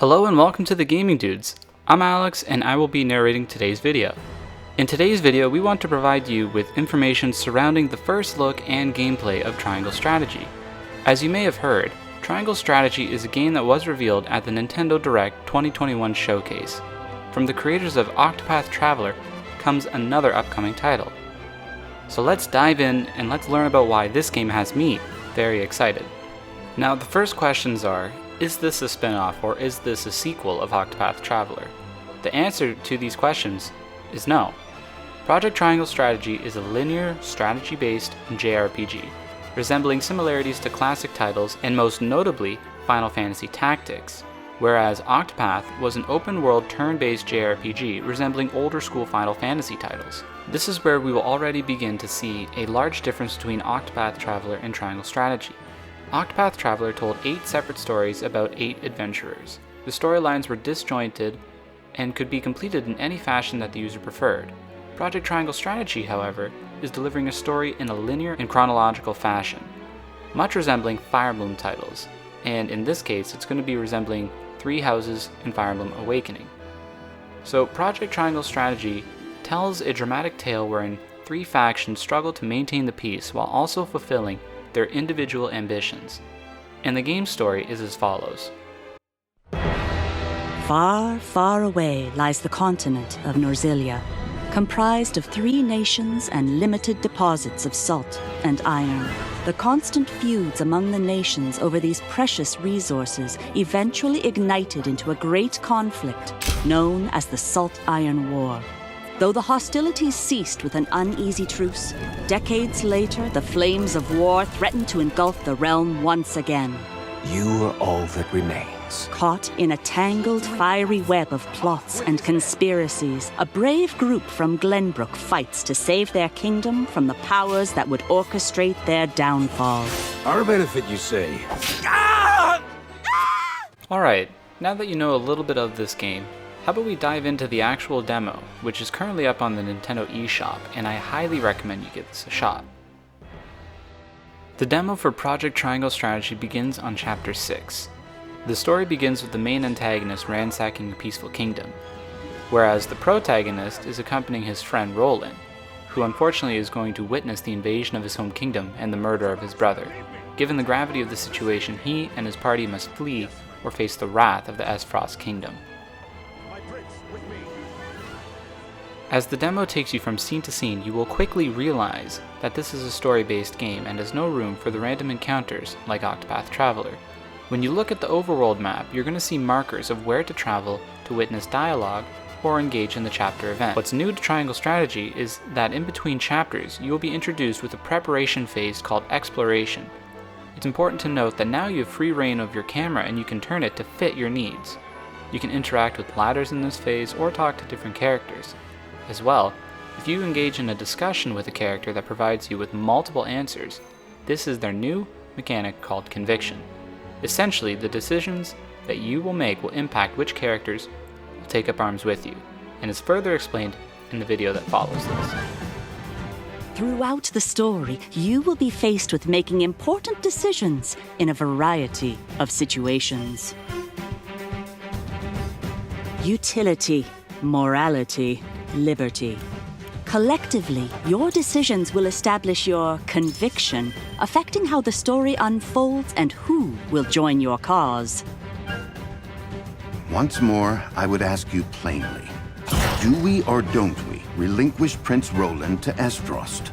Hello and welcome to the Gaming Dudes. I'm Alex and I will be narrating today's video. In today's video, we want to provide you with information surrounding the first look and gameplay of Triangle Strategy. As you may have heard, Triangle Strategy is a game that was revealed at the Nintendo Direct 2021 showcase. From the creators of Octopath Traveler comes another upcoming title. So let's dive in and let's learn about why this game has me very excited. Now the first questions are, is this a spin-off or is this a sequel of Octopath Traveler? The answer to these questions is no. Project Triangle Strategy is a linear, strategy-based JRPG, resembling similarities to classic titles and most notably Final Fantasy Tactics, whereas Octopath was an open-world turn-based JRPG resembling older school Final Fantasy titles. This is where we will already begin to see a large difference between Octopath Traveler and Triangle Strategy. Octopath Traveler told 8 separate stories about 8 adventurers. The storylines were disjointed and could be completed in any fashion that the user preferred. Project Triangle Strategy, however, is delivering a story in a linear and chronological fashion, much resembling Fire Emblem titles, and in this case it's going to be resembling Three Houses and Fire Emblem Awakening. So Project Triangle Strategy tells a dramatic tale wherein 3 factions struggle to maintain the peace while also fulfilling their individual ambitions. And the game story is as follows. Far, far away lies the continent of Norzilia, comprised of 3 nations and limited deposits of salt and iron. The constant feuds among the nations over these precious resources eventually ignited into a great conflict known as the Salt-Iron War. Though the hostilities ceased with an uneasy truce, decades later the flames of war threatened to engulf the realm once again. You are all that remains. Caught in a tangled, fiery web of plots and conspiracies, a brave group from Glenbrook fights to save their kingdom from the powers that would orchestrate their downfall. Our benefit, you say? Alright, now that you know a little bit of this game, how about we dive into the actual demo, which is currently up on the Nintendo eShop, and I highly recommend you give this a shot. The demo for Project Triangle Strategy begins on Chapter 6. The story begins with the main antagonist ransacking a peaceful kingdom, whereas the protagonist is accompanying his friend Roland, who unfortunately is going to witness the invasion of his home kingdom and the murder of his brother. Given the gravity of the situation, he and his party must flee or face the wrath of the Esfrost Kingdom. As the demo takes you from scene to scene, you will quickly realize that this is a story-based game and has no room for the random encounters like Octopath Traveler. When you look at the overworld map, you're going to see markers of where to travel to witness dialogue or engage in the chapter event. What's new to Triangle Strategy is that in between chapters, you will be introduced with a preparation phase called Exploration. It's important to note that now you have free reign of your camera and you can turn it to fit your needs. You can interact with ladders in this phase or talk to different characters. As well, if you engage in a discussion with a character that provides you with multiple answers, this is their new mechanic called Conviction. Essentially, the decisions that you will make will impact which characters will take up arms with you, and is further explained in the video that follows this. Throughout the story, you will be faced with making important decisions in a variety of situations. Utility, morality, liberty. Collectively, your decisions will establish your conviction, affecting how the story unfolds and who will join your cause. Once more, I would ask you plainly, do we or don't we relinquish Prince Roland to Esfrost?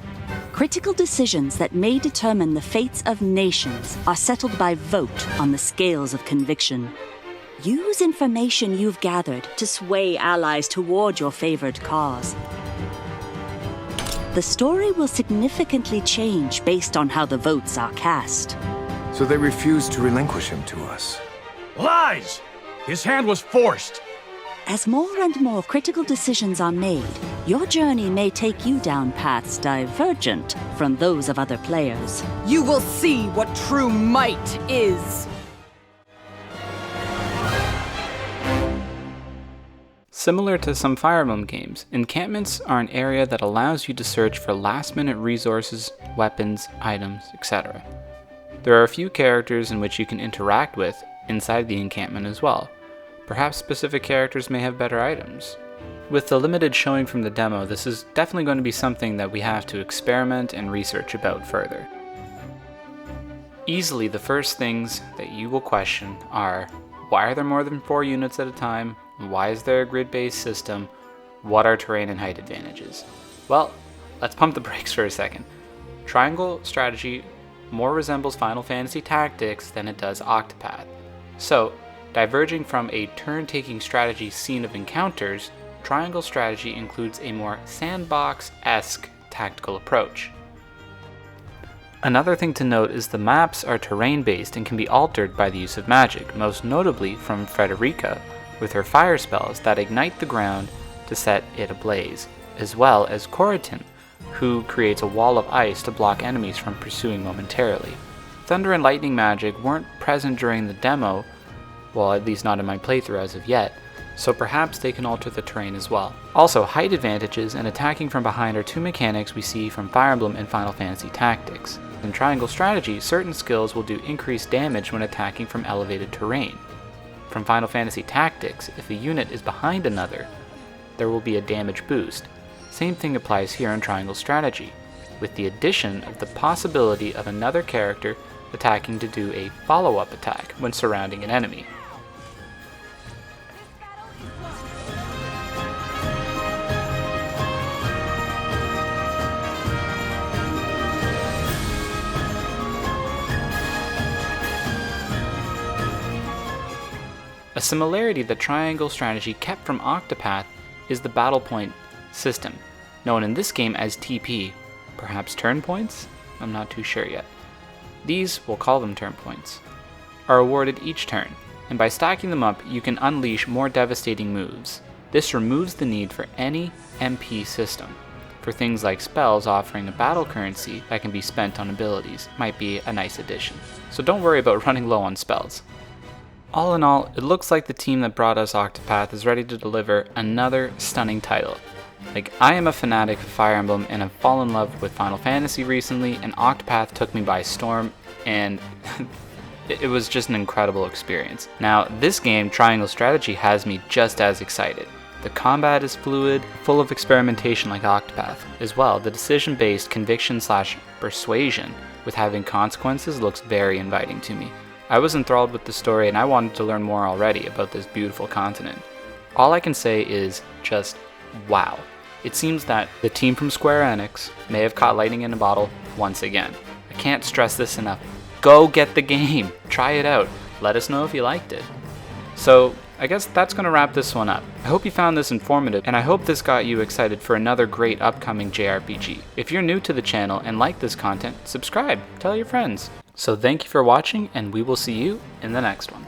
Critical decisions that may determine the fates of nations are settled by vote on the scales of conviction. Use information you've gathered to sway allies toward your favored cause. The story will significantly change based on how the votes are cast. So they refused to relinquish him to us. Lies! His hand was forced! As more and more critical decisions are made, your journey may take you down paths divergent from those of other players. You will see what true might is. Similar to some Fire Emblem games, encampments are an area that allows you to search for last-minute resources, weapons, items, etc. There are a few characters in which you can interact with inside the encampment as well, Perhaps specific characters may have better items. With the limited showing from the demo, this is definitely going to be something that we have to experiment and research about further. Easily the first things that you will question are, why are there more than 4 units at a time? Why is there a grid-based system? What are terrain and height advantages? Well, let's pump the brakes for a second. Triangle strategy more resembles Final Fantasy Tactics than it does Octopath. So, diverging from a turn-taking strategy scene of encounters, Triangle strategy includes a more sandbox-esque tactical approach. Another thing to note is the maps are terrain-based and can be altered by the use of magic, most notably from Frederica, with her fire spells that ignite the ground to set it ablaze, as well as Coritin, who creates a wall of ice to block enemies from pursuing momentarily. Thunder and lightning magic weren't present during the demo, well, at least not in my playthrough as of yet, so perhaps they can alter the terrain as well. Also, height advantages and attacking from behind are 2 mechanics we see from Fire Emblem and Final Fantasy Tactics. In Triangle strategy, certain skills will do increased damage when attacking from elevated terrain. From Final Fantasy Tactics, if a unit is behind another, there will be a damage boost. Same thing applies here in Triangle strategy, with the addition of the possibility of another character attacking to do a follow-up attack when surrounding an enemy. A similarity that Triangle strategy kept from Octopath is the battle point system, known in this game as TP, perhaps turn points? I'm not too sure yet. These, we'll call them turn points, are awarded each turn, and by stacking them up you can unleash more devastating moves. This removes the need for any MP system. For things like spells, offering a battle currency that can be spent on abilities might be a nice addition. So don't worry about running low on spells. All in all, it looks like the team that brought us Octopath is ready to deliver another stunning title. Like, I am a fanatic of Fire Emblem and have fallen in love with Final Fantasy recently, and Octopath took me by storm, and it was just an incredible experience. Now, this game, Triangle Strategy, has me just as excited. The combat is fluid, full of experimentation like Octopath. As well, the decision-based conviction/persuasion with having consequences looks very inviting to me. I was enthralled with the story and I wanted to learn more already about this beautiful continent. All I can say is just wow. It seems that the team from Square Enix may have caught lightning in a bottle once again. I can't stress this enough. Go get the game! Try it out. Let us know if you liked it. So, I guess that's going to wrap this one up. I hope you found this informative, and I hope this got you excited for another great upcoming JRPG. If you're new to the channel and like this content, subscribe, tell your friends. So thank you for watching, and we will see you in the next one.